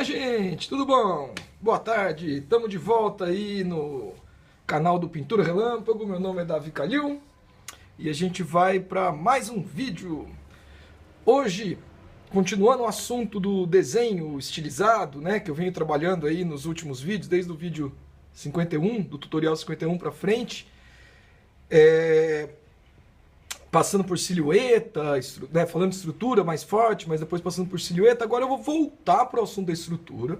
minha gente, tudo bom? Boa tarde, estamos de volta aí no canal do Pintura Relâmpago. Meu nome é Davi Calil e a gente vai para mais um vídeo. Hoje, continuando o assunto do desenho estilizado, né, que eu venho trabalhando aí nos últimos vídeos, desde o vídeo 51, do tutorial 51 para frente, passando por silhueta, né, falando de estrutura mais forte, mas depois passando por silhueta. Agora eu vou voltar para o assunto da estrutura.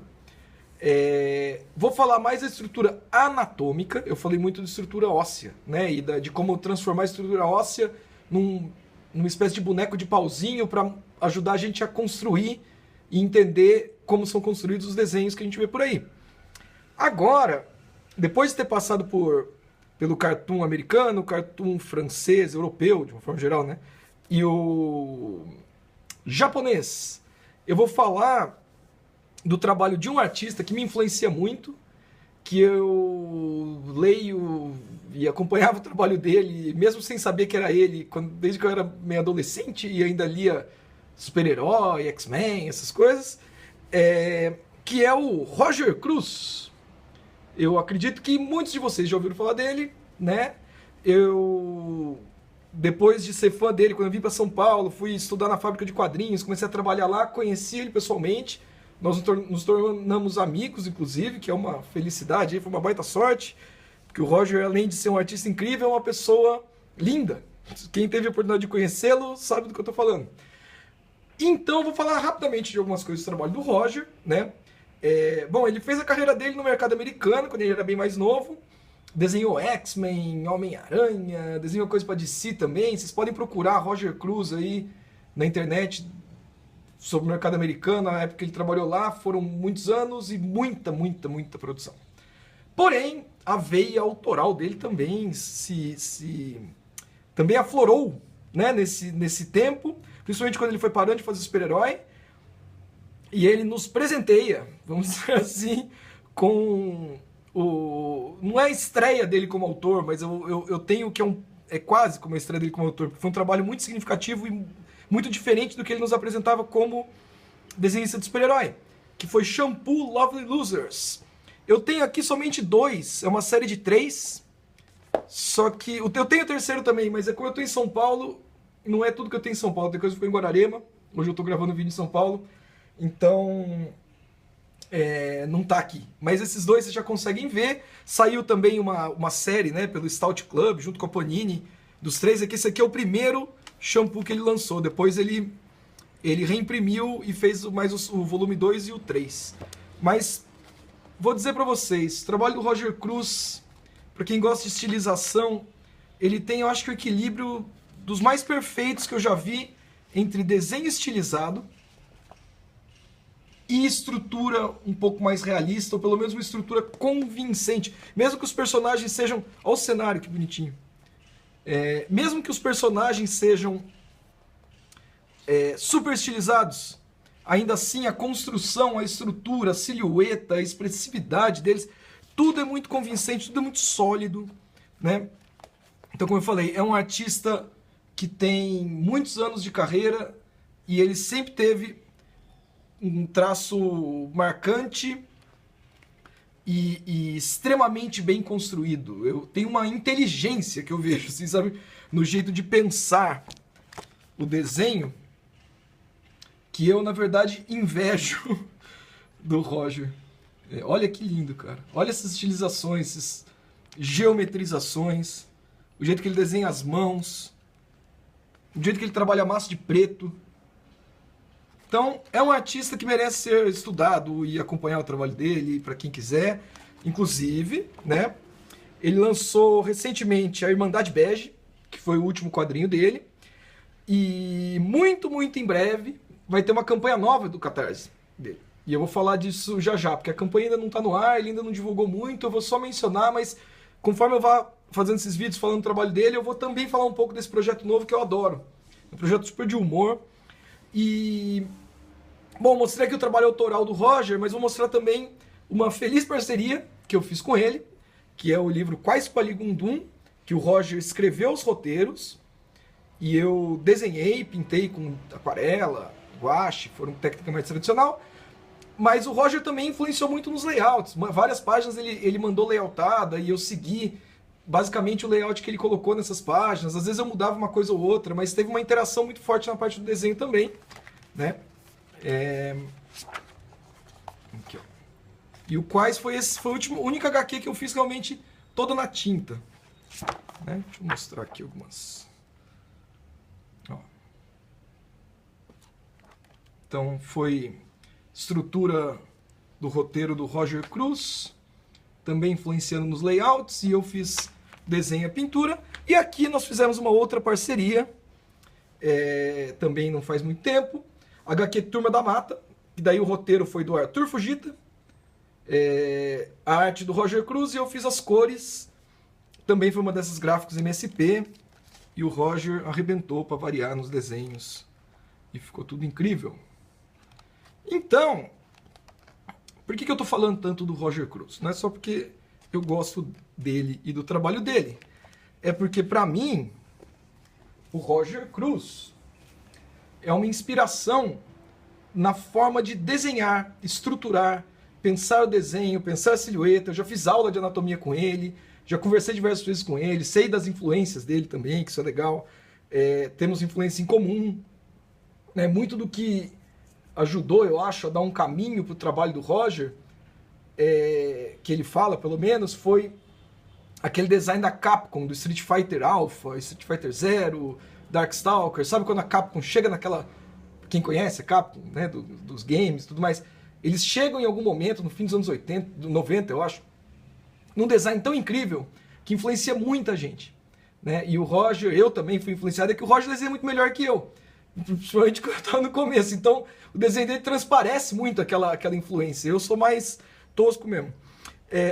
Vou falar mais da estrutura anatômica. Eu falei muito de estrutura óssea, né, e de como transformar a estrutura óssea numa espécie de boneco de pauzinho para ajudar a gente a construir e entender como são construídos os desenhos que a gente vê por aí. Agora, depois de ter passado pelo cartoon americano, cartoon francês, europeu, de uma forma geral, né? E o japonês, eu vou falar do trabalho de um artista que me influencia muito, que eu leio e acompanhava o trabalho dele, mesmo sem saber que era ele, desde que eu era meio adolescente e ainda lia super-herói, X-Men, essas coisas, que é o Roger Cruz. Eu acredito que muitos de vocês já ouviram falar dele, né? Depois de ser fã dele, quando eu vim para São Paulo, fui estudar na fábrica de quadrinhos, comecei a trabalhar lá, conheci ele pessoalmente, nós nos tornamos amigos, inclusive, que é uma felicidade, foi uma baita sorte, porque o Roger, além de ser um artista incrível, é uma pessoa linda. Quem teve a oportunidade de conhecê-lo sabe do que eu estou falando. Então, eu vou falar rapidamente de algumas coisas do trabalho do Roger, né? Bom, ele fez a carreira dele no mercado americano, quando ele era bem mais novo. Desenhou X-Men, Homem-Aranha, desenhou coisa para DC também. Vocês podem procurar Roger Cruz aí na internet sobre o mercado americano. Na época que ele trabalhou lá, foram muitos anos e muita produção. Porém, a veia autoral dele também também aflorou, né, nesse tempo, principalmente quando ele foi parando de fazer super-herói. E ele nos presenteia, vamos dizer assim, com não é a estreia dele como autor, mas eu tenho que é quase como a estreia dele como autor, porque foi um trabalho muito significativo e muito diferente do que ele nos apresentava como desenhista de super-herói, que foi Shampoo Lovely Losers. Eu tenho aqui somente 2, é uma série de 3, só que eu tenho o terceiro também, mas como eu estou em São Paulo, não é tudo que eu tenho em São Paulo, tem coisa que foi em Guararema, hoje eu estou gravando um vídeo em São Paulo, então não tá aqui. Mas esses 2 vocês já conseguem ver. Saiu também uma série, né, pelo Stout Club, junto com a Panini, dos 3 aqui. Esse aqui é o primeiro shampoo que ele lançou. Depois ele reimprimiu e fez mais o volume 2 e o 3. Mas vou dizer pra vocês, o trabalho do Roger Cruz, pra quem gosta de estilização, ele tem, eu acho que o equilíbrio dos mais perfeitos que eu já vi entre desenho estilizado e estrutura um pouco mais realista, ou pelo menos uma estrutura convincente. Mesmo que os personagens sejam... Olha o cenário, que bonitinho. Mesmo que os personagens sejam super estilizados, ainda assim a construção, a estrutura, a silhueta, a expressividade deles, tudo é muito convincente, tudo é muito sólido, né? Então, como eu falei, é um artista que tem muitos anos de carreira e ele sempre teve um traço marcante e extremamente bem construído. Eu tenho uma inteligência que eu vejo, assim, sabe, no jeito de pensar o desenho, que eu, na verdade, invejo do Roger. Olha que lindo, cara. Olha essas estilizações, essas geometrizações, o jeito que ele desenha as mãos, o jeito que ele trabalha a massa de preto. Então, é um artista que merece ser estudado e acompanhar o trabalho dele, para quem quiser. Inclusive, né, ele lançou recentemente a Irmandade Bege, que foi o último quadrinho dele. E muito em breve vai ter uma campanha nova do Catarse dele. E eu vou falar disso já, porque a campanha ainda não está no ar, ele ainda não divulgou muito, eu vou só mencionar, mas conforme eu vá fazendo esses vídeos falando do trabalho dele, eu vou também falar um pouco desse projeto novo que eu adoro. Um projeto super de humor. E... Bom, mostrei aqui o trabalho autoral do Roger, mas vou mostrar também uma feliz parceria que eu fiz com ele, que é o livro Quais Paligundum, que o Roger escreveu os roteiros, e eu desenhei, pintei com aquarela, guache, foram técnica mais tradicional, Mas o Roger também influenciou muito nos layouts. Várias páginas ele mandou layoutada e eu segui basicamente o layout que ele colocou nessas páginas. Às vezes eu mudava uma coisa ou outra, mas teve uma interação muito forte na parte do desenho também, né? Aqui, ó. E o Quais foi o único HQ que eu fiz realmente toda na tinta, né? Deixa eu mostrar aqui algumas. Ó. Então foi estrutura do roteiro do Roger Cruz, também influenciando nos layouts, e eu fiz desenho e pintura. E aqui nós fizemos uma outra parceria, também não faz muito tempo, HQ Turma da Mata, e daí o roteiro foi do Arthur Fujita, a arte do Roger Cruz, e eu fiz as cores, também foi uma dessas gráficos MSP, e o Roger arrebentou para variar nos desenhos, e ficou tudo incrível. Então, por que eu estou falando tanto do Roger Cruz? Não é só porque eu gosto dele e do trabalho dele. É porque, para mim, o Roger Cruz é uma inspiração na forma de desenhar, estruturar, pensar o desenho, pensar a silhueta. Eu já fiz aula de anatomia com ele, já conversei diversas vezes com ele, sei das influências dele também, que isso é legal. Temos influência em comum. Né? Muito do que ajudou, eu acho, a dar um caminho para o trabalho do Roger, que ele fala, pelo menos, foi aquele design da Capcom, do Street Fighter Alpha, Street Fighter Zero, Darkstalker. Sabe quando a Capcom chega naquela... Quem conhece a Capcom, né, dos games e tudo mais, eles chegam em algum momento, no fim dos anos 80, 90, eu acho, num design tão incrível que influencia muita gente. Né? E o Roger, eu também fui influenciado, é que o Roger desenha muito melhor que eu. Principalmente quando eu estava no começo. Então, o desenho dele transparece muito aquela influência. Eu sou mais tosco mesmo.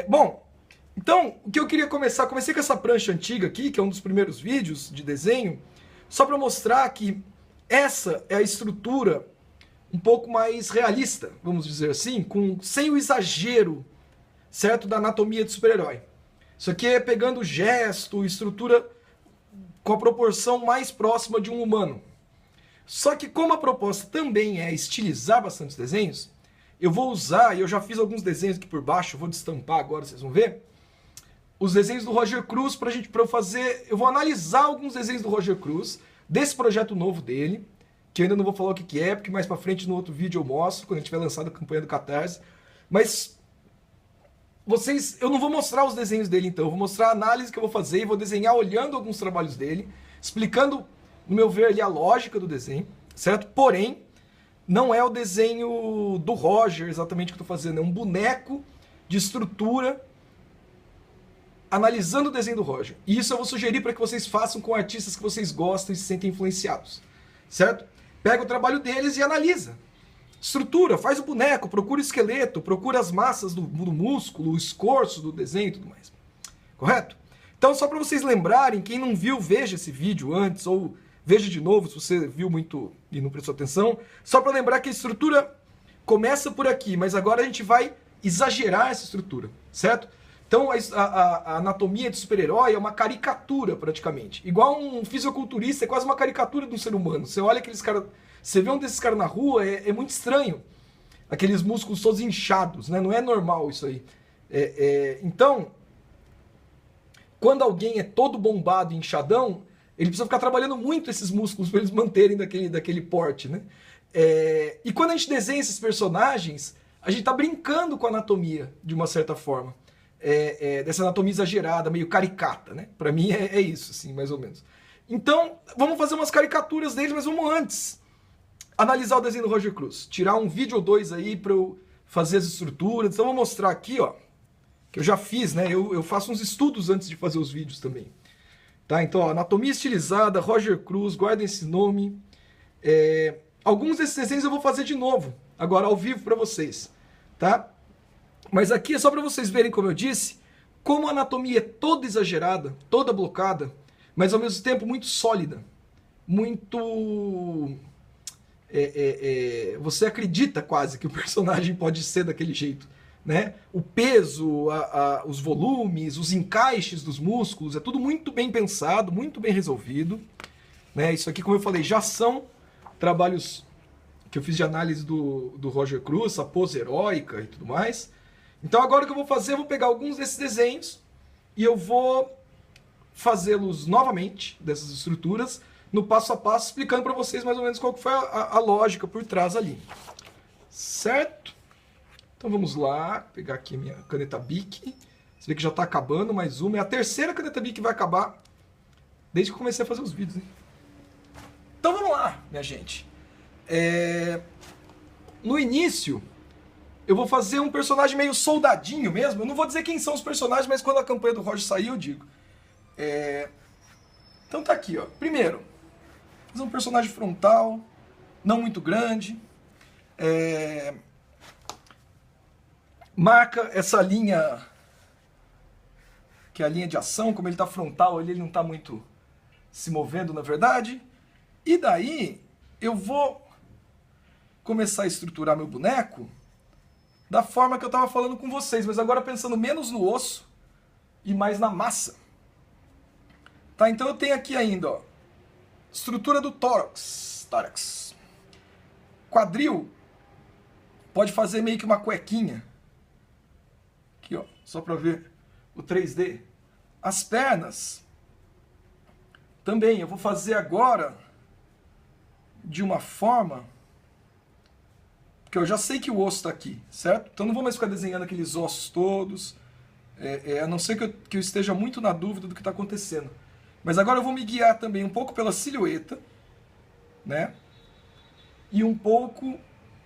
Bom, então, o que eu queria começar... Comecei com essa prancha antiga aqui, que é um dos primeiros vídeos de desenho, só para mostrar que essa é a estrutura um pouco mais realista, vamos dizer assim, sem o exagero, certo, da anatomia de super-herói. Isso aqui é pegando gesto, estrutura com a proporção mais próxima de um humano. Só que como a proposta também é estilizar bastante os desenhos, eu vou usar, e eu já fiz alguns desenhos aqui por baixo, eu vou destampar agora, vocês vão ver, os desenhos do Roger Cruz para eu fazer, eu vou analisar alguns desenhos do Roger Cruz, desse projeto novo dele, que eu ainda não vou falar o que é, porque mais pra frente no outro vídeo eu mostro, quando a gente tiver lançado a campanha do Catarse, mas eu não vou mostrar os desenhos dele então, eu vou mostrar a análise que eu vou fazer e vou desenhar olhando alguns trabalhos dele, explicando, no meu ver, ali a lógica do desenho, certo? Porém, não é o desenho do Roger exatamente que eu estou fazendo, é um boneco de estrutura analisando o desenho do Roger. E isso eu vou sugerir para que vocês façam com artistas que vocês gostam e se sentem influenciados, certo? Pega o trabalho deles e analisa. Estrutura, faz o boneco, procura o esqueleto, procura as massas do músculo, o escorço do desenho e tudo mais. Correto? Então, só para vocês lembrarem, quem não viu, veja esse vídeo antes, ou veja de novo se você viu muito e não prestou atenção. Só para lembrar que a estrutura começa por aqui, mas agora a gente vai exagerar essa estrutura, certo? Então, a anatomia de super-herói é uma caricatura, praticamente. Igual um fisiculturista, é quase uma caricatura de um ser humano. Você olha aqueles caras... Você vê um desses caras na rua, é muito estranho. Aqueles músculos todos inchados, né? Não é normal isso aí. Então, quando alguém é todo bombado e inchadão, ele precisa ficar trabalhando muito esses músculos para eles manterem daquele porte, né? E quando a gente desenha esses personagens, a gente está brincando com a anatomia, de uma certa forma. Dessa anatomia exagerada, meio caricata, né? Pra mim é isso, assim, mais ou menos. Então, vamos fazer umas caricaturas deles, mas vamos antes analisar o desenho do Roger Cruz. Tirar um vídeo ou dois aí pra eu fazer as estruturas. Então, vou mostrar aqui, ó, que eu já fiz, né? Eu faço uns estudos antes de fazer os vídeos também. Tá? Então, ó, anatomia estilizada, Roger Cruz, guardem esse nome. Alguns desses desenhos eu vou fazer de novo, agora ao vivo pra vocês, tá? Mas aqui é só para vocês verem, como eu disse, como a anatomia é toda exagerada, toda blocada, mas ao mesmo tempo muito sólida. Muito... você acredita quase que o personagem pode ser daquele jeito. Né? O peso, os volumes, os encaixes dos músculos, é tudo muito bem pensado, muito bem resolvido. Né? Isso aqui, como eu falei, já são trabalhos que eu fiz de análise do Roger Cruz, a pose heróica e tudo mais. Então agora o que eu vou fazer, eu vou pegar alguns desses desenhos e eu vou fazê-los novamente, dessas estruturas, no passo a passo, explicando para vocês mais ou menos qual que foi a lógica por trás ali. Certo? Então vamos lá, pegar aqui a minha caneta Bic. Você vê que já está acabando, mais uma. É a terceira caneta Bic que vai acabar desde que eu comecei a fazer os vídeos, hein? Então vamos lá, minha gente. No início, eu vou fazer um personagem meio soldadinho mesmo. Eu não vou dizer quem são os personagens, mas quando a campanha do Roger sair, eu digo. Então tá aqui, ó. Primeiro, fazer um personagem frontal, não muito grande. Marca essa linha, que é a linha de ação. Como ele tá frontal, ele não tá muito se movendo, na verdade. E daí, eu vou começar a estruturar meu boneco da forma que eu estava falando com vocês, mas agora pensando menos no osso e mais na massa. Tá, então eu tenho aqui ainda, ó, estrutura do tórax. Quadril pode fazer meio que uma cuequinha. Aqui, ó, só para ver o 3D. As pernas também eu vou fazer agora de uma forma que eu já sei que o osso está aqui, certo? Então não vou mais ficar desenhando aqueles ossos todos, a não ser que eu esteja muito na dúvida do que está acontecendo. Mas agora eu vou me guiar também um pouco pela silhueta, né? E um pouco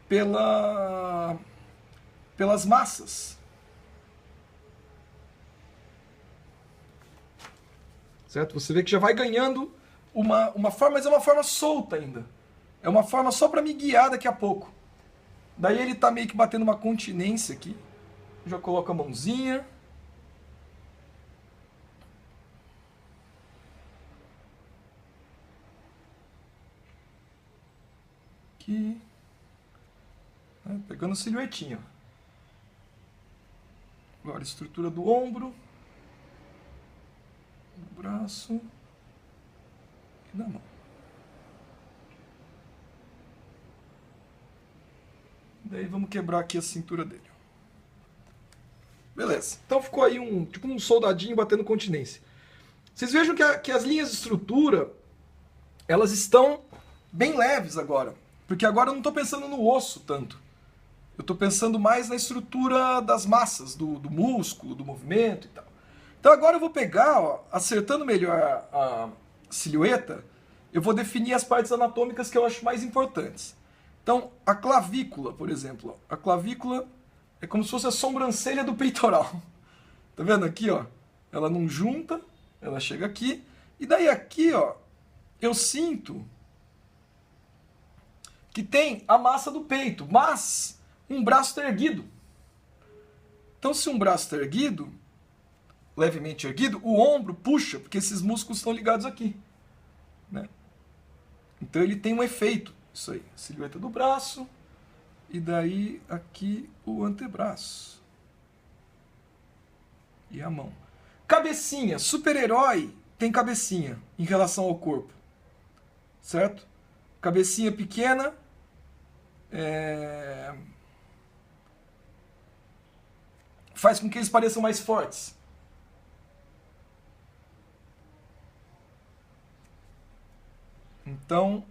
pelas massas. Certo? Você vê que já vai ganhando uma forma, mas é uma forma solta ainda. É uma forma só para me guiar daqui a pouco. Daí ele tá meio que batendo uma continência aqui. Eu já coloco a mãozinha. Aqui. Pegando silhuetinha. Agora, estrutura do ombro. Do braço. E da mão. Daí vamos quebrar aqui a cintura dele. Beleza. Então ficou aí tipo um soldadinho batendo continência. Vocês vejam que as linhas de estrutura, elas estão bem leves agora. Porque agora eu não estou pensando no osso tanto. Eu estou pensando mais na estrutura das massas, do músculo, do movimento e tal. Então agora eu vou pegar, ó, acertando melhor a silhueta, eu vou definir as partes anatômicas que eu acho mais importantes. Então, a clavícula, por exemplo. Ó, a clavícula é como se fosse a sobrancelha do peitoral. Tá vendo aqui, ó? Ela não junta, ela chega aqui. E daí aqui, ó, eu sinto que tem a massa do peito, mas um braço está erguido. Então, se um braço está erguido, levemente erguido, o ombro puxa, porque esses músculos estão ligados aqui, né? Então, ele tem um efeito. Isso aí, silhueta do braço, e daí aqui o antebraço. E a mão. Cabecinha, super-herói tem cabecinha em relação ao corpo. Certo? Cabecinha pequena. Faz com que eles pareçam mais fortes. Então,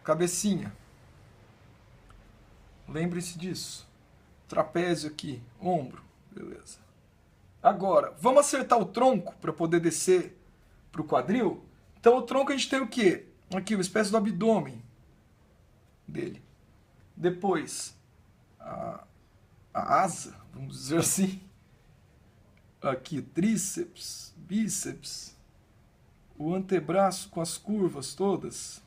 cabecinha. Lembre-se disso. Trapézio aqui, ombro. Beleza. Agora, vamos acertar o tronco para poder descer para o quadril? Então, o tronco a gente tem o quê? Aqui, uma espécie do abdômen dele. Depois, a asa, vamos dizer assim. Aqui, tríceps, bíceps. O antebraço com as curvas todas.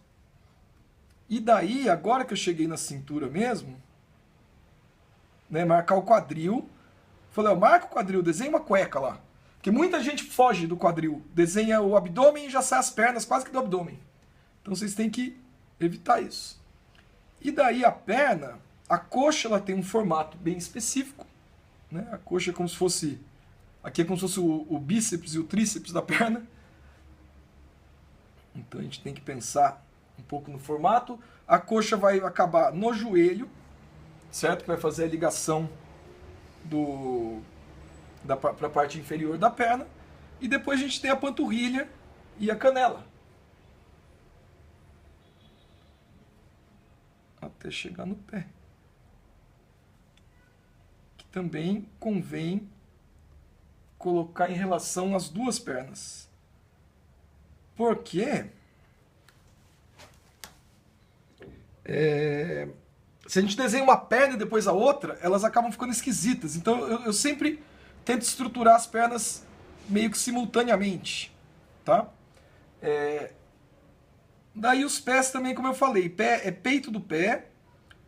E daí, agora que eu cheguei na cintura mesmo, né, marcar o quadril. Falei, ó, marca o quadril, desenha uma cueca lá. Porque muita gente foge do quadril, desenha o abdômen e já sai as pernas quase que do abdômen. Então vocês têm que evitar isso. E daí a perna, a coxa, ela tem um formato bem específico, né? A coxa é como se fosse, aqui é como se fosse o bíceps e o tríceps da perna. Então a gente tem que pensar um pouco no formato. A coxa vai acabar no joelho, certo? Que vai fazer a ligação para a parte inferior da perna. E depois a gente tem a panturrilha e a canela. Até chegar no pé. Que também convém colocar em relação às duas pernas. Porque se a gente desenha uma perna e depois a outra, elas acabam ficando esquisitas. Então eu sempre tento estruturar as pernas meio que simultaneamente, tá? Daí os pés também, como eu falei, pé é peito do pé,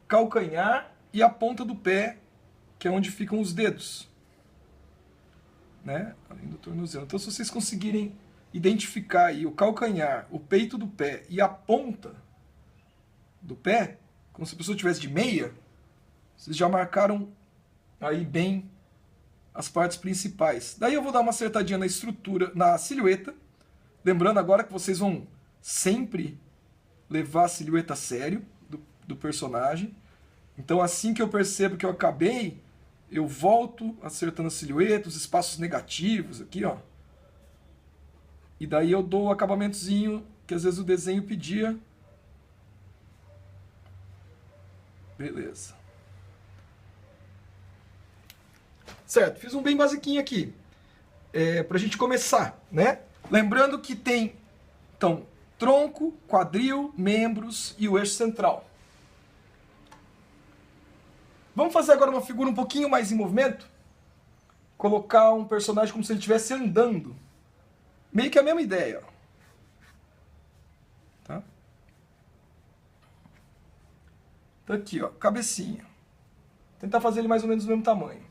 calcanhar e a ponta do pé, que é onde ficam os dedos, né? Além do tornozelo. Então se vocês conseguirem identificar aí o calcanhar, o peito do pé e a ponta do pé, como se a pessoa tivesse de meia, vocês já marcaram aí bem as partes principais. Daí eu vou dar uma acertadinha na estrutura, na silhueta, lembrando agora que vocês vão sempre levar a silhueta a sério do personagem. Então assim que eu percebo que eu acabei, eu volto acertando a silhueta, os espaços negativos aqui, ó. E daí eu dou o acabamentozinho que às vezes o desenho pedia. Beleza. Certo, fiz um bem basiquinho aqui. Pra gente começar, né? Lembrando que tem, então, tronco, quadril, membros e o eixo central. Vamos fazer agora uma figura um pouquinho mais em movimento? Colocar um personagem como se ele estivesse andando. Meio que a mesma ideia, ó. Tá? Então aqui, ó, cabecinha. Vou tentar fazer ele mais ou menos do mesmo tamanho.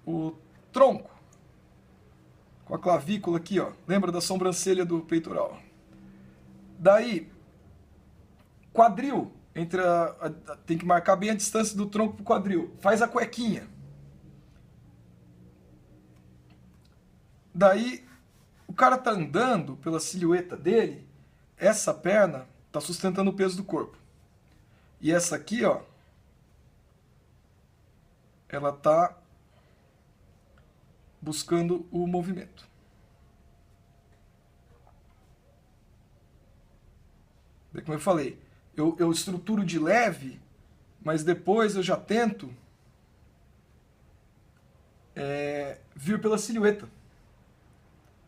O tronco. Com a clavícula aqui, ó. Lembra da sobrancelha do peitoral. Daí, quadril. Tem que marcar bem a distância do tronco pro quadril. Faz a cuequinha. Daí, o cara tá andando pela silhueta dele, essa perna tá sustentando o peso do corpo. E essa aqui, ó, ela tá buscando o movimento. Como eu falei, eu estruturo de leve, mas depois eu já tento vir pela silhueta.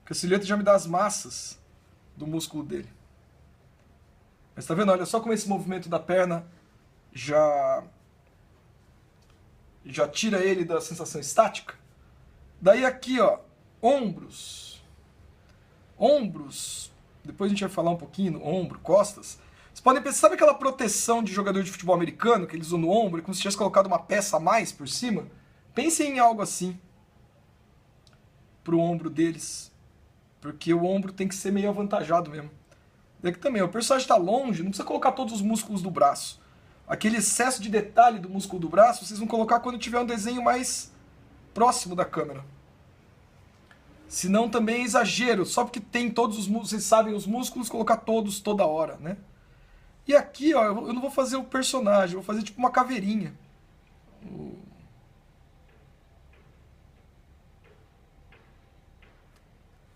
Porque a silhueta já me dá as massas do músculo dele. Mas tá vendo? Olha só como esse movimento da perna já tira ele da sensação estática. Daí aqui, ó, ombros. Ombros, depois a gente vai falar um pouquinho no ombro, costas. Vocês podem pensar, sabe aquela proteção de jogador de futebol americano que eles usam no ombro, como se tivesse colocado uma peça a mais por cima? Pensem em algo assim pro ombro deles. Porque o ombro tem que ser meio avantajado mesmo. Daqui também, o personagem está longe, não precisa colocar todos os músculos do braço. Aquele excesso de detalhe do músculo do braço, vocês vão colocar quando tiver um desenho mais próximo da câmera. Senão também é exagero, só porque tem todos os músculos, vocês sabem os músculos, colocar todos toda hora, né? E aqui, ó, eu não vou fazer o personagem, eu vou fazer tipo uma caveirinha.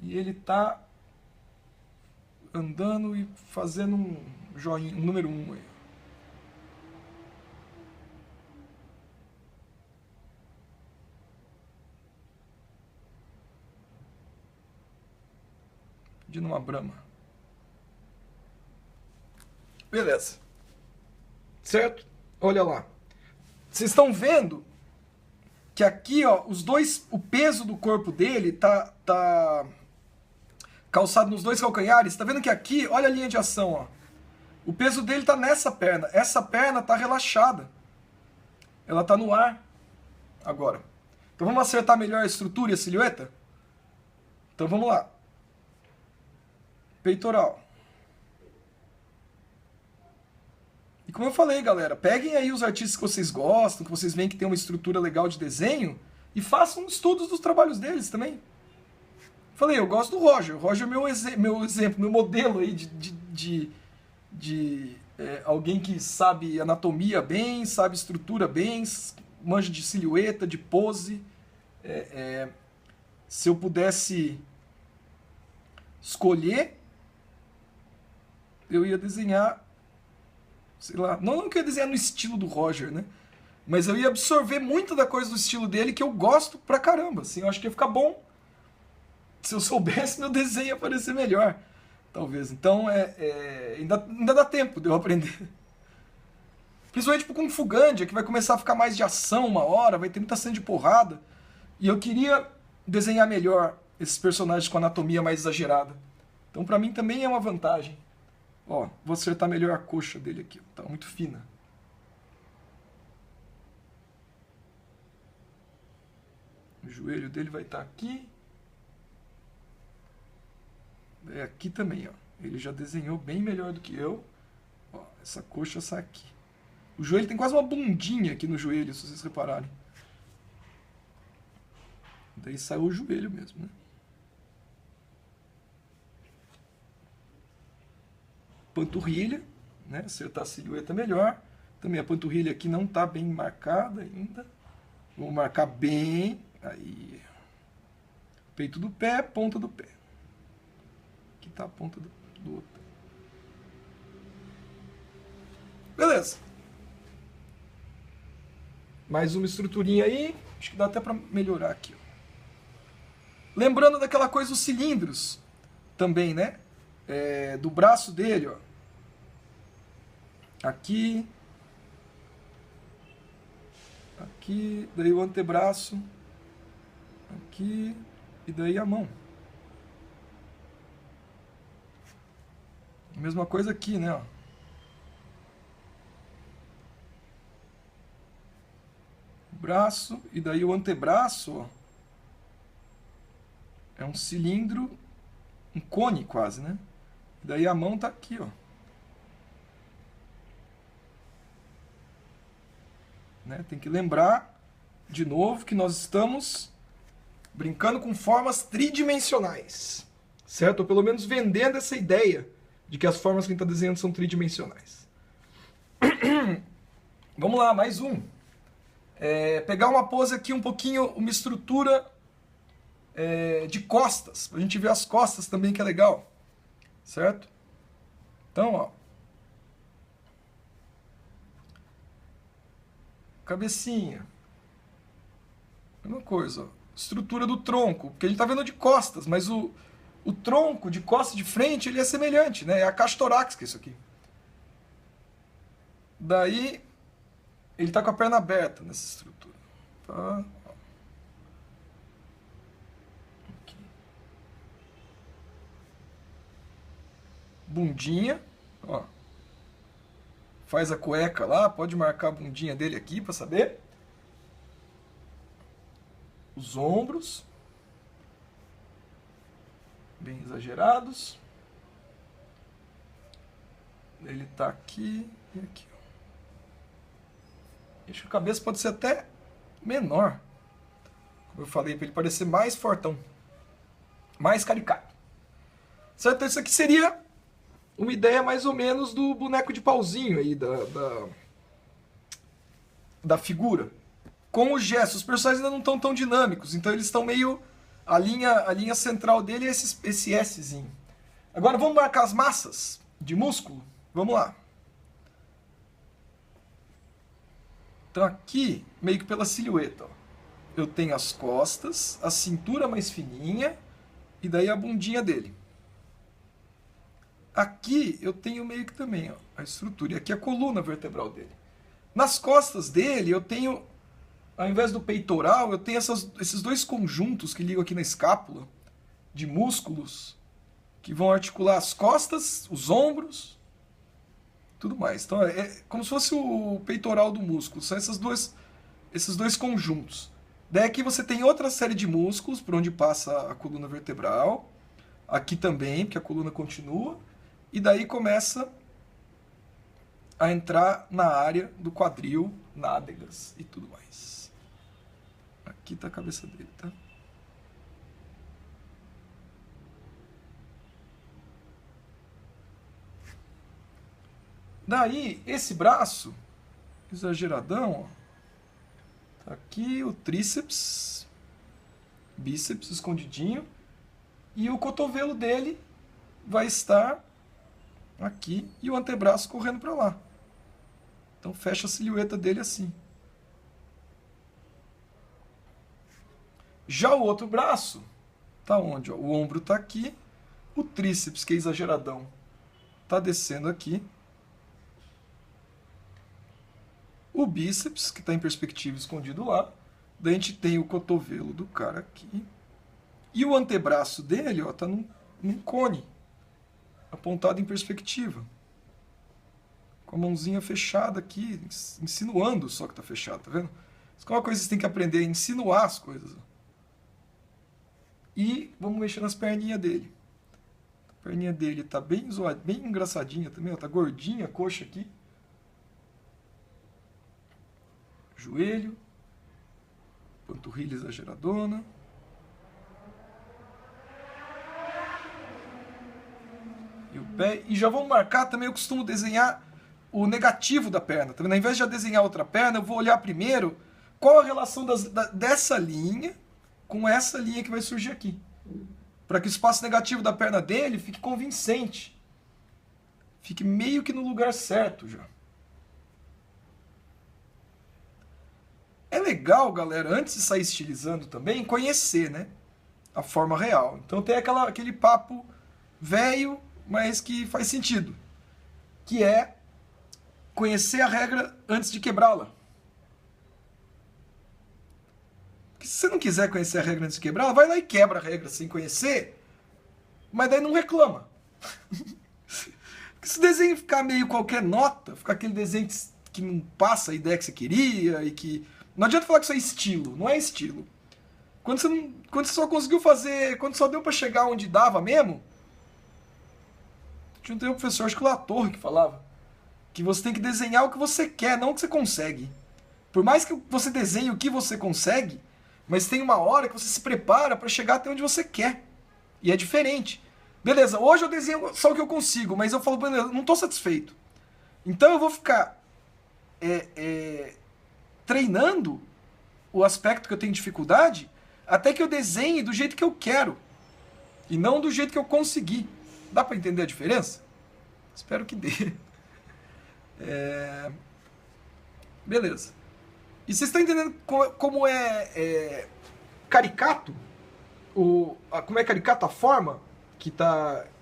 E ele tá andando e fazendo um joinha, um número 1 aí. Pedindo uma brama. Beleza. Certo? Olha lá. Vocês estão vendo que aqui, ó, o peso do corpo dele tá calçado nos dois calcanhares. Tá vendo que aqui, olha a linha de ação, ó. O peso dele tá nessa perna. Essa perna tá relaxada. Ela tá no ar agora. Então vamos acertar melhor a estrutura e a silhueta? Então vamos lá. Peitoral. E como eu falei, galera, peguem aí os artistas que vocês gostam, que vocês veem que tem uma estrutura legal de desenho, e façam estudos dos trabalhos deles também. Falei, eu gosto do Roger. O Roger é meu exemplo, meu modelo aí alguém que sabe anatomia bem, sabe estrutura bem, manja de silhueta, de pose. Se eu pudesse escolher, eu ia desenhar, sei lá, não que eu ia desenhar no estilo do Roger, né? Mas eu ia absorver muita da coisa do estilo dele que eu gosto pra caramba, assim, eu acho que ia ficar bom. Se eu soubesse, meu desenho ia parecer melhor, talvez. Então, ainda dá tempo de eu aprender. Principalmente pro Kung Fu Gandia, que vai começar a ficar mais de ação uma hora, vai ter muita cena de porrada. E eu queria desenhar melhor esses personagens com anatomia mais exagerada. Então, pra mim, também é uma vantagem. Ó, vou acertar melhor a coxa dele aqui, tá muito fina. O joelho dele vai estar aqui. Aqui também, ó. Ele já desenhou bem melhor do que eu. Ó, essa coxa sai aqui. O joelho tem quase uma bundinha aqui no joelho, se vocês repararem. Daí saiu o joelho mesmo, né? Panturrilha, né? Acertar a silhueta melhor. Também a panturrilha aqui não está bem marcada ainda. Vou marcar bem. Aí. Peito do pé, ponta do pé. Aqui está a ponta do outro. Beleza. Mais uma estruturinha aí. Acho que dá até para melhorar aqui. Lembrando daquela coisa dos cilindros também, né? Do braço dele, ó. Aqui. Aqui. Daí o antebraço. Aqui. E daí a mão. Mesma coisa aqui, né? Ó. Braço. E daí o antebraço, ó. É um cilindro, um cone quase, né? Daí a mão tá aqui, ó. Né? Tem que lembrar, de novo, que nós estamos brincando com formas tridimensionais. Certo? Ou pelo menos vendendo essa ideia de que as formas que a gente está desenhando são tridimensionais. Vamos lá, mais um. Pegar uma pose aqui um pouquinho, uma estrutura... de costas, pra gente ver as costas também, que é legal, certo? Então, ó, cabecinha, mesma coisa, ó. Estrutura do tronco, porque a gente tá vendo de costas, mas o tronco de costas de frente, ele é semelhante, né? É a caixa torácica isso aqui. Daí, ele tá com a perna aberta nessa estrutura, tá? Bundinha, ó. Faz a cueca lá, pode marcar a bundinha dele aqui para saber. Os ombros, bem exagerados. Ele tá aqui e aqui, ó. Acho que a cabeça pode ser até menor, como eu falei, para ele parecer mais fortão, mais caricato. Certo? Então isso aqui seria uma ideia mais ou menos do boneco de pauzinho aí, da figura. Com os gestos, os personagens ainda não estão tão dinâmicos, então eles estão meio... A linha central dele é esse Szinho. Agora vamos marcar as massas de músculo? Vamos lá. Então aqui, meio que pela silhueta, ó, eu tenho as costas, a cintura mais fininha e daí a bundinha dele. Aqui eu tenho meio que também, ó, a estrutura. E aqui a coluna vertebral dele. Nas costas dele eu tenho, ao invés do peitoral, eu tenho esses dois conjuntos que ligam aqui na escápula, de músculos, que vão articular as costas, os ombros, tudo mais. Então é como se fosse o peitoral do músculo. São esses dois conjuntos. Daí aqui você tem outra série de músculos, por onde passa a coluna vertebral. Aqui também, porque a coluna continua. E daí começa a entrar na área do quadril, nádegas e tudo mais. Aqui está a cabeça dele, tá? Daí, esse braço, exageradão, ó, tá aqui o tríceps, bíceps escondidinho, e o cotovelo dele vai estar aqui e o antebraço correndo para lá. Então fecha a silhueta dele assim. Já o outro braço tá onde? Ó? O ombro tá aqui, o tríceps, que é exageradão, tá descendo aqui. O bíceps, que está em perspectiva, escondido lá. Daí a gente tem o cotovelo do cara aqui. E o antebraço dele, ó, tá num cone, apontado em perspectiva. Com a mãozinha fechada aqui, insinuando só que tá fechado, tá vendo? Isso é uma coisa que você tem que aprender, a insinuar as coisas. E vamos mexer nas perninhas dele. A perninha dele tá bem zoada, bem engraçadinha também, ó, tá gordinha a coxa aqui. Joelho, panturrilha exageradona. E o pé. E já vamos marcar também, eu costumo desenhar o negativo da perna. Tá vendo? Ao invés de já desenhar outra perna, eu vou olhar primeiro qual a relação dessa linha com essa linha que vai surgir aqui. Para que o espaço negativo da perna dele fique convincente. Fique meio que no lugar certo já. É legal, galera, antes de sair estilizando também, conhecer, né, a forma real. Então tem aquele papo velho, mas que faz sentido, que é conhecer a regra antes de quebrá-la. Porque se você não quiser conhecer a regra antes de quebrá-la, vai lá e quebra a regra sem conhecer, mas daí não reclama. Porque se o desenho ficar meio qualquer nota, ficar aquele desenho que não passa a ideia que você queria e que... Não adianta falar que isso é estilo, não é estilo. Quando você só conseguiu fazer, quando só deu pra chegar onde dava mesmo, tinha um professor, acho que o Latorre, que falava que você tem que desenhar o que você quer, não o que você consegue. Por mais que você desenhe o que você consegue, mas tem uma hora que você se prepara pra chegar até onde você quer. E é diferente. Beleza, hoje eu desenho só o que eu consigo, mas eu falo, beleza, não tô satisfeito. Então eu vou ficar... treinando o aspecto que eu tenho dificuldade até que eu desenhe do jeito que eu quero e não do jeito que eu consegui. Dá para entender a diferença? Espero que dê. Beleza. E vocês estão entendendo como é caricato? Como é caricato a forma que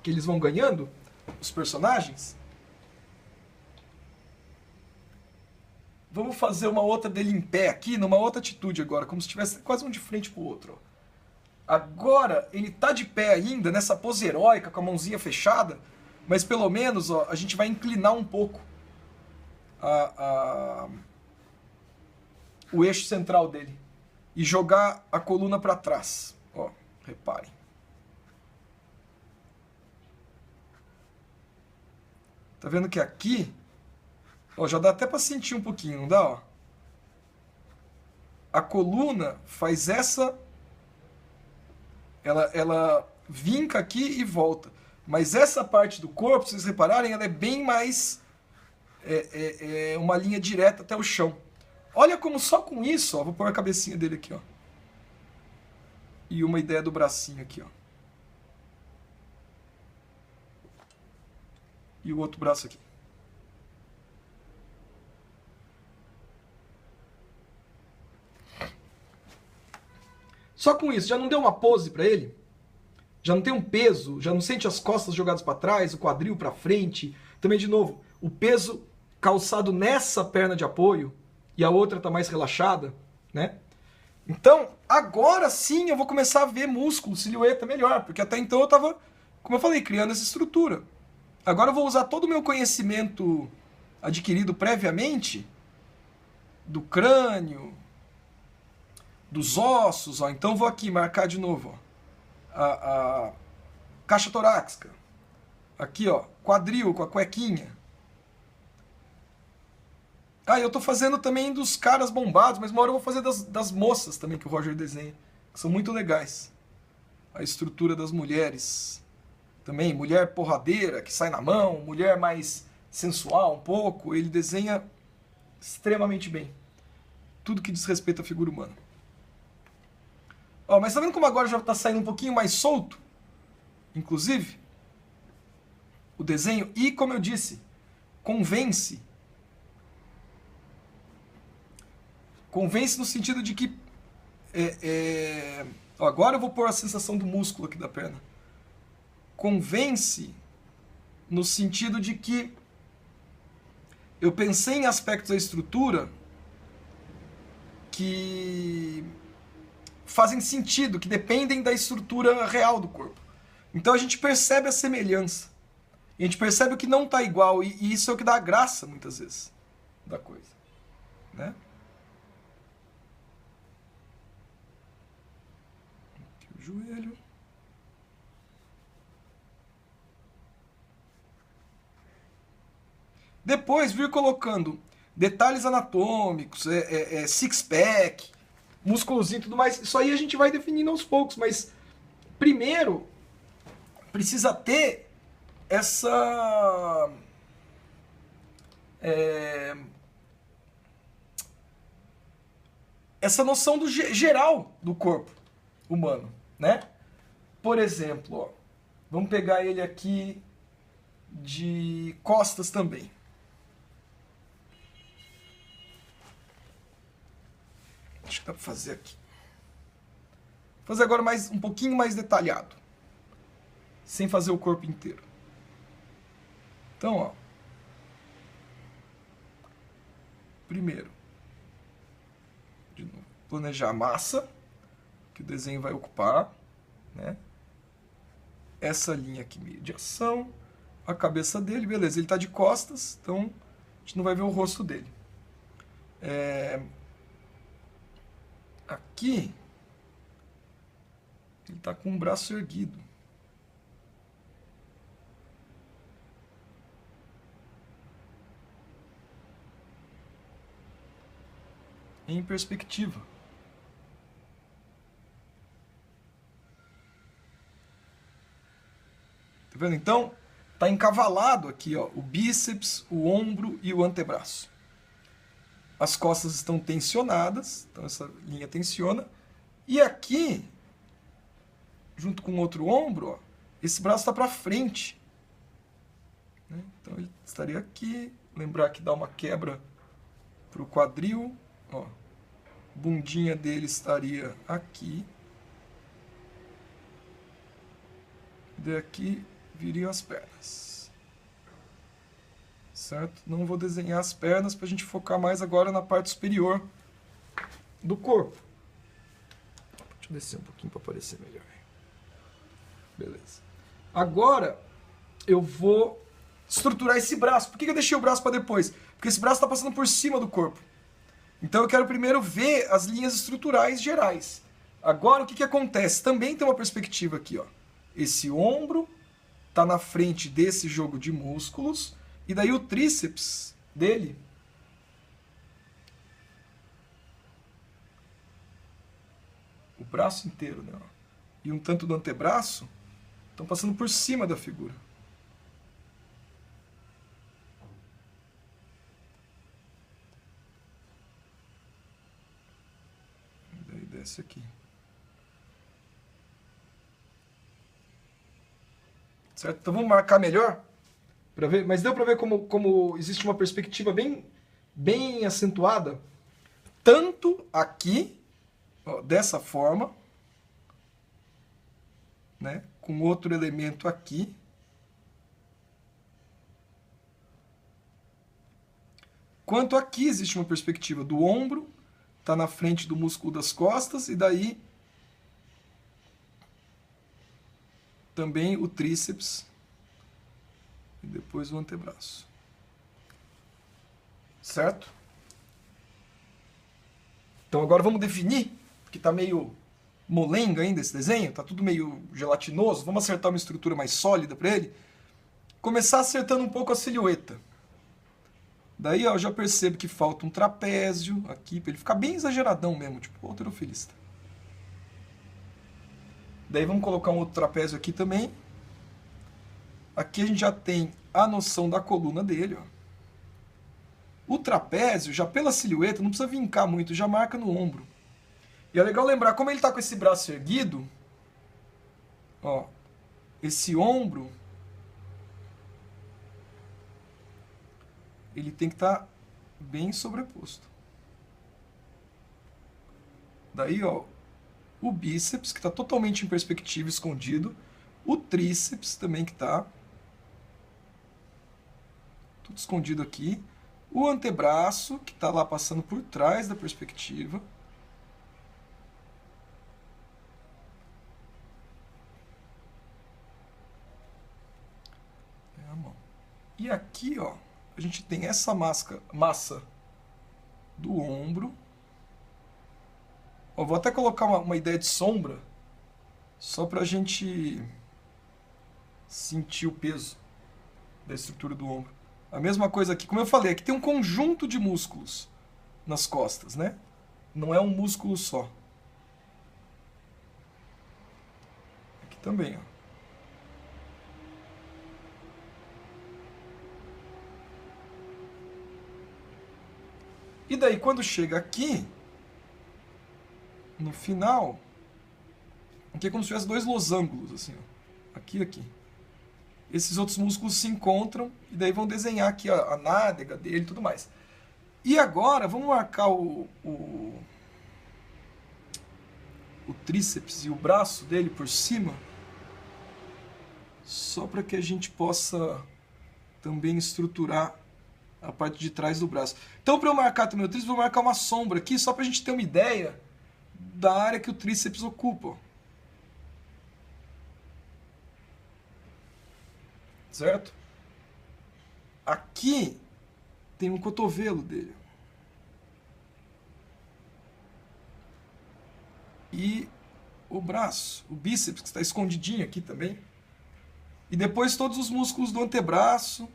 eles vão ganhando, os personagens? Vamos fazer uma outra dele em pé aqui, numa outra atitude agora, como se estivesse quase um de frente pro outro. Ó. Agora ele tá de pé ainda, nessa pose heróica, com a mãozinha fechada, mas pelo menos ó, a gente vai inclinar um pouco o eixo central dele e jogar a coluna para trás. Ó, reparem. Tá vendo que aqui... Ó, já dá até para sentir um pouquinho, não dá? Ó? A coluna faz essa... Ela vinca aqui e volta. Mas essa parte do corpo, se vocês repararem, ela é bem mais... uma linha direta até o chão. Olha como só com isso... Ó, vou pôr a cabecinha dele aqui. Ó, e uma ideia do bracinho aqui. Ó, e o outro braço aqui. Só com isso, já não deu uma pose para ele? Já não tem um peso? Já não sente as costas jogadas para trás, o quadril para frente? Também, de novo, o peso calçado nessa perna de apoio e a outra tá mais relaxada, né? Então, agora sim eu vou começar a ver músculo, silhueta melhor, porque até então eu tava, como eu falei, criando essa estrutura. Agora eu vou usar todo o meu conhecimento adquirido previamente do crânio, dos ossos, ó. Então vou aqui marcar de novo, ó, a caixa torácica, aqui, ó, quadril com a cuequinha. Eu tô fazendo também dos caras bombados, mas uma hora eu vou fazer das moças também que o Roger desenha, que são muito legais. A estrutura das mulheres também, mulher porradeira que sai na mão, mulher mais sensual um pouco, ele desenha extremamente bem. Tudo que diz respeito à figura humana. Ó, mas tá vendo como agora já está saindo um pouquinho mais solto? Inclusive, o desenho. E, como eu disse, convence. Convence no sentido de que... Ó, agora eu vou pôr a sensação do músculo aqui da perna. Convence no sentido de que eu pensei em aspectos da estrutura que fazem sentido, que dependem da estrutura real do corpo. Então a gente percebe a semelhança. E a gente percebe o que não está igual. E isso é o que dá a graça, muitas vezes, da coisa. Né? Aqui o joelho. Depois vir colocando detalhes anatômicos, six-pack, músculozinho e tudo mais. Isso aí a gente vai definindo aos poucos, mas primeiro precisa ter essa noção do geral do corpo humano, né? Por exemplo, ó, vamos pegar ele aqui de costas também. Acho que dá para fazer aqui. Vou fazer agora um pouquinho mais detalhado. Sem fazer o corpo inteiro. Então, ó. Primeiro, de novo, planejar a massa que o desenho vai ocupar, né? Essa linha aqui, meio de ação, a cabeça dele, beleza, ele está de costas, então a gente não vai ver o rosto dele. Aqui, ele está com o braço erguido. Em perspectiva. Tá vendo? Então, tá encavalado aqui, ó, o bíceps, o ombro e o antebraço. As costas estão tensionadas, então essa linha tensiona. E aqui, junto com o outro ombro, ó, esse braço está para frente. Né? Então ele estaria aqui. Lembrar que dá uma quebra para o quadril. Ó, bundinha dele estaria aqui. E daqui viriam as pernas. Certo? Não vou desenhar as pernas para a gente focar mais agora na parte superior do corpo. Deixa eu descer um pouquinho para aparecer melhor. Beleza. Agora eu vou estruturar esse braço. Por que eu deixei o braço para depois? Porque esse braço está passando por cima do corpo. Então eu quero primeiro ver as linhas estruturais gerais. Agora o que acontece? Também tem uma perspectiva aqui, ó. Esse ombro está na frente desse jogo de músculos. E daí o tríceps dele o braço inteiro, né? E um tanto do antebraço estão passando por cima da figura. E daí desce aqui. Certo? Então vamos marcar melhor? Pra ver, mas deu para ver como existe uma perspectiva bem acentuada, tanto aqui, ó, dessa forma, né, com outro elemento aqui, quanto aqui existe uma perspectiva do ombro, está na frente do músculo das costas, e daí também o tríceps. E depois o antebraço. Certo? Então agora vamos definir, porque está meio molenga ainda esse desenho, está tudo meio gelatinoso. Vamos acertar uma estrutura mais sólida para ele. Começar acertando um pouco a silhueta. Daí ó, eu já percebo que falta um trapézio aqui, para ele ficar bem exageradão mesmo, tipo halterofilista. Daí vamos colocar um outro trapézio aqui também. Aqui a gente já tem a noção da coluna dele, ó. O trapézio, já pela silhueta, não precisa vincar muito, já marca no ombro. E é legal lembrar, como ele está com esse braço erguido, ó, esse ombro, ele tem que estar bem sobreposto. Daí, ó, o bíceps, que está totalmente em perspectiva, escondido. O tríceps também, que está tudo escondido aqui. O antebraço, que está lá passando por trás da perspectiva. É a mão. E aqui, ó, a gente tem essa massa do ombro. Ó, vou até colocar uma ideia de sombra, só para a gente sentir o peso da estrutura do ombro. A mesma coisa aqui, como eu falei, aqui tem um conjunto de músculos nas costas, né? Não é um músculo só. Aqui também, ó. E daí, quando chega aqui, no final, aqui é como se tivesse dois losangos, assim, ó. Aqui e aqui. Esses outros músculos se encontram e daí vão desenhar aqui a nádega dele e tudo mais. E agora, vamos marcar o tríceps e o braço dele por cima, só para que a gente possa também estruturar a parte de trás do braço. Então, para eu marcar também o tríceps, vou marcar uma sombra aqui, só para a gente ter uma ideia da área que o tríceps ocupa. Certo? Aqui tem um cotovelo dele. E o braço, o bíceps, que está escondidinho aqui também. E depois todos os músculos do antebraço.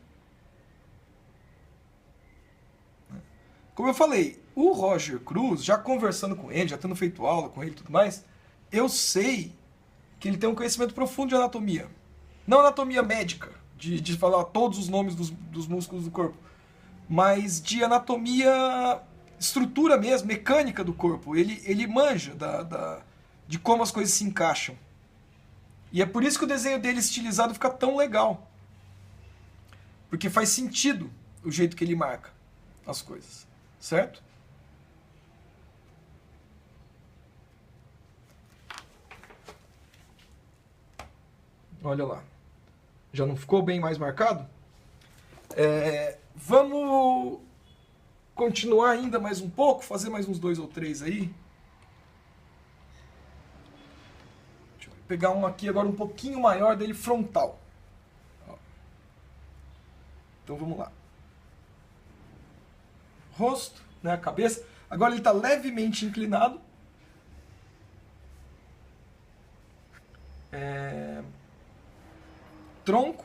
Como eu falei, o Roger Cruz, já conversando com ele, já tendo feito aula com ele e tudo mais, eu sei que ele tem um conhecimento profundo de anatomia. Não anatomia médica, de falar todos os nomes dos músculos do corpo, mas de anatomia, estrutura mesmo, mecânica do corpo. Ele manja de como as coisas se encaixam. E é por isso que o desenho dele estilizado fica tão legal. Porque faz sentido o jeito que ele marca as coisas. Certo? Olha lá. Já não ficou bem mais marcado? Vamos continuar ainda mais um pouco, fazer mais uns 2 ou 3 aí. Deixa eu pegar um aqui agora um pouquinho maior dele, frontal. Ó. Então vamos lá. Rosto, né, a cabeça. Agora ele está levemente inclinado. Tronco.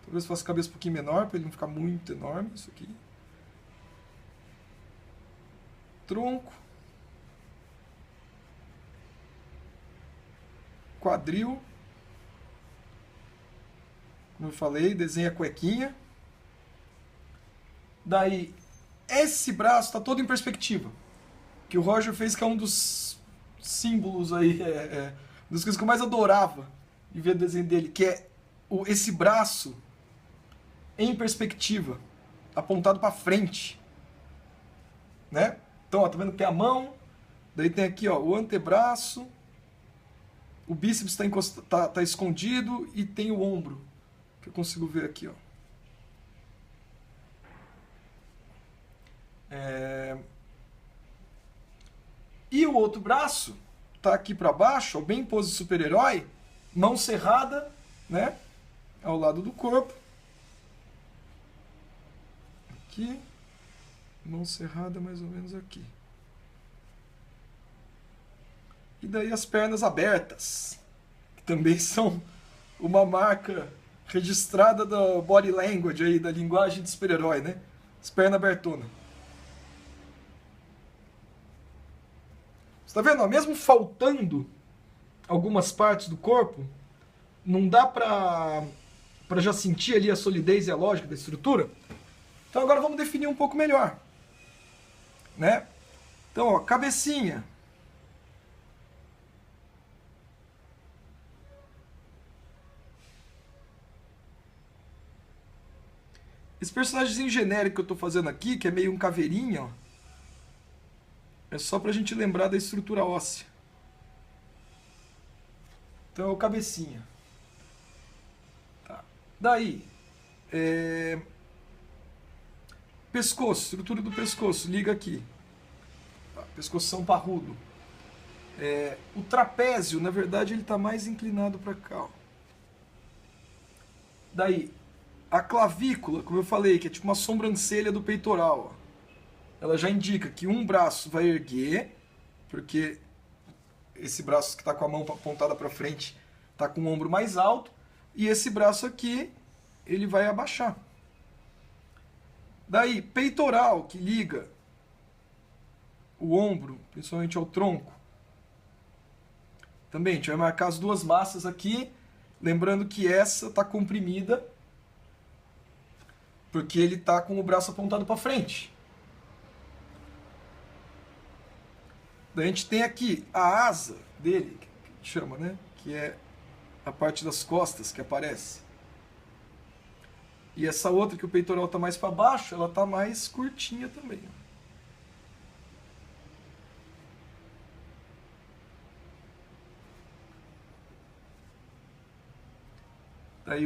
Talvez faça a cabeça um pouquinho menor, para ele não ficar muito enorme. Isso aqui. Tronco. Quadril. Como eu falei, desenha a cuequinha. Daí, esse braço está todo em perspectiva. Que o Roger fez, que é um dos símbolos aí, das coisas que eu mais adorava de ver o desenho dele, que é esse braço em perspectiva, apontado para frente, né? Então, ó, tá vendo que tem a mão, daí tem aqui, ó, o antebraço, o bíceps tá escondido e tem o ombro, que eu consigo ver aqui, ó. E o outro braço tá aqui para baixo, ó, bem em pose de super-herói, mão cerrada, né, ao lado do corpo. Aqui, mão cerrada mais ou menos aqui. E daí as pernas abertas, que também são uma marca registrada da body language aí, da linguagem de super-herói, né? As pernas abertonas. Você tá vendo? Ó, mesmo faltando algumas partes do corpo, não dá pra para já sentir ali a solidez e a lógica da estrutura. Então agora vamos definir um pouco melhor, né? Então, ó, cabecinha. Esse personagemzinho genérico que eu estou fazendo aqui, que é meio um caveirinha, ó, é só pra gente lembrar da estrutura óssea. Então é o cabecinha. Tá. Daí, pescoço, estrutura do pescoço, liga aqui. Tá. Pescoção parrudo. O trapézio, na verdade, ele está mais inclinado para cá. Ó. Daí, a clavícula, como eu falei, que é tipo uma sobrancelha do peitoral. Ó. Ela já indica que um braço vai erguer, porque esse braço que está com a mão apontada para frente está com o ombro mais alto, e esse braço aqui, ele vai abaixar. Daí, peitoral, que liga o ombro, principalmente ao tronco. Também, a gente vai marcar as duas massas aqui, lembrando que essa está comprimida, porque ele está com o braço apontado para frente. Daí a gente tem aqui a asa dele, que chama, né? Que é a parte das costas que aparece. E essa outra que o peitoral está mais para baixo, ela está mais curtinha também. Daí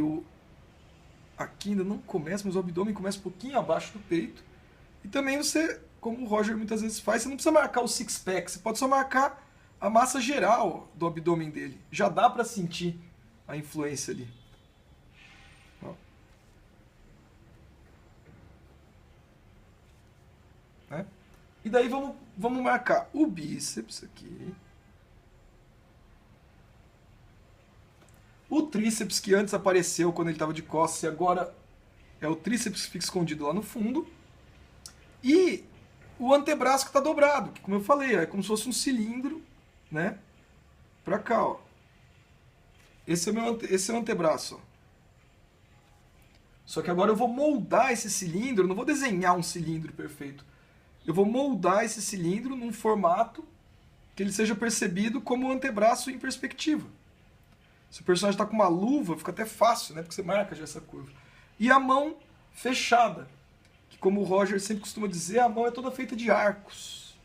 aqui ainda não começa, mas o abdômen começa um pouquinho abaixo do peito. E também você, como o Roger muitas vezes faz, você não precisa marcar o six-pack, você pode só marcar a massa geral do abdômen dele. Já dá para sentir a influência ali. Ó. Né? E daí vamos marcar o bíceps aqui. O tríceps que antes apareceu quando ele estava de costas e agora é o tríceps que fica escondido lá no fundo. E o antebraço que está dobrado, que como eu falei, é como se fosse um cilindro, né? Pra cá, ó. Esse é o antebraço, ó. Só que agora eu vou moldar esse cilindro, eu não vou desenhar um cilindro perfeito. Eu vou moldar esse cilindro num formato que ele seja percebido como um antebraço em perspectiva. Se o personagem está com uma luva, fica até fácil, né? Porque você marca já essa curva. E a mão fechada, que como o Roger sempre costuma dizer, a mão é toda feita de arcos.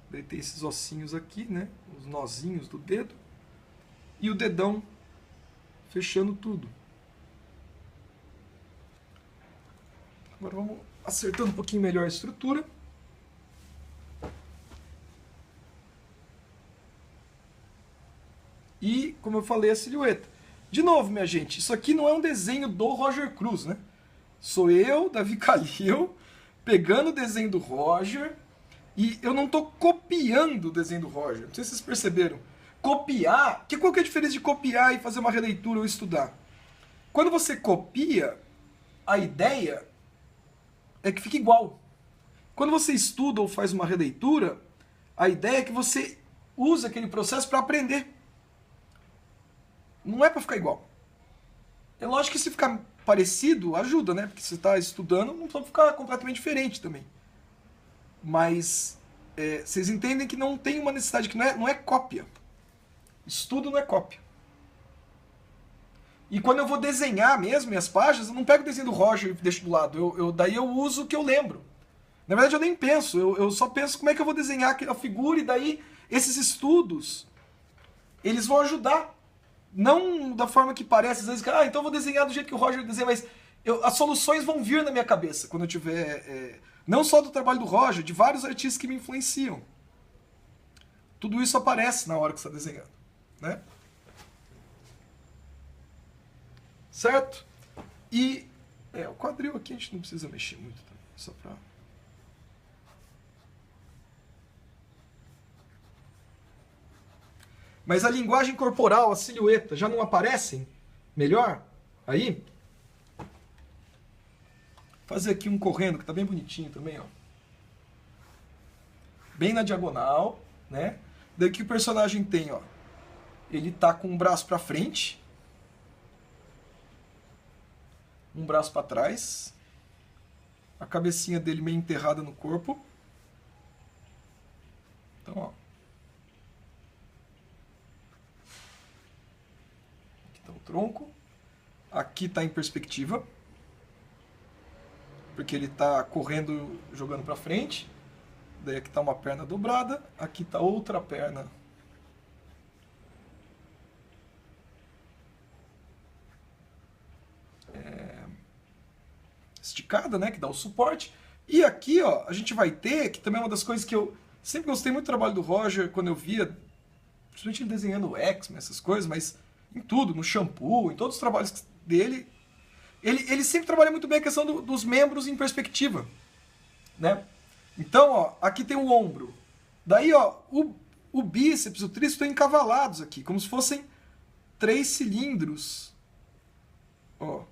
Daí tem esses ossinhos aqui, né? Os nozinhos do dedo. E o dedão fechando tudo. Agora vamos acertando um pouquinho melhor a estrutura. E, como eu falei, a silhueta. De novo, minha gente, isso aqui não é um desenho do Roger Cruz, né? Sou eu, Davi Calil, pegando o desenho do Roger, e eu não estou copiando o desenho do Roger. Não sei se vocês perceberam. Copiar, qual que é a diferença de copiar e fazer uma releitura ou estudar? Quando você copia, a ideia é que fica igual. Quando você estuda ou faz uma releitura, a ideia é que você usa aquele processo para aprender. Não é para ficar igual. É lógico que se ficar parecido, ajuda, né? Porque você está estudando, não precisa ficar completamente diferente também. Mas vocês entendem que não tem uma necessidade, que não é cópia. Estudo não é cópia. E quando eu vou desenhar mesmo minhas páginas, eu não pego o desenho do Roger e deixo do lado. Daí eu uso o que eu lembro. Na verdade, eu nem penso. Eu só penso como é que eu vou desenhar aquela figura, e daí esses estudos, eles vão ajudar. Não da forma que parece, às vezes, então eu vou desenhar do jeito que o Roger desenha, mas as soluções vão vir na minha cabeça quando eu tiver... não só do trabalho do Roger, de vários artistas que me influenciam. Tudo isso aparece na hora que você está desenhando, né? Certo? E o quadril aqui a gente não precisa mexer muito também, só pra... Mas a linguagem corporal, a silhueta, já não aparecem melhor? Aí? Fazer aqui um correndo, que tá bem bonitinho também, ó. bem na diagonal, né? Daí que o personagem tem, ó, ele tá com um braço para frente, um braço para trás, a cabecinha dele meio enterrada no corpo. Então, ó. Aqui tá o tronco. Aqui tá em perspectiva, porque ele tá correndo, jogando para frente. Daí aqui tá uma perna dobrada, aqui tá outra perna esticada, né, que dá o suporte. E aqui, ó, a gente vai ter, que também é uma das coisas que eu sempre gostei muito do trabalho do Roger, quando eu via, principalmente ele desenhando o X-Men, essas coisas, mas em tudo, no shampoo, em todos os trabalhos dele, ele sempre trabalha muito bem a questão dos membros em perspectiva, né? Então, ó, aqui tem o ombro. Daí, ó, o bíceps, o tríceps estão encavalados aqui, como se fossem 3 cilindros. Ó.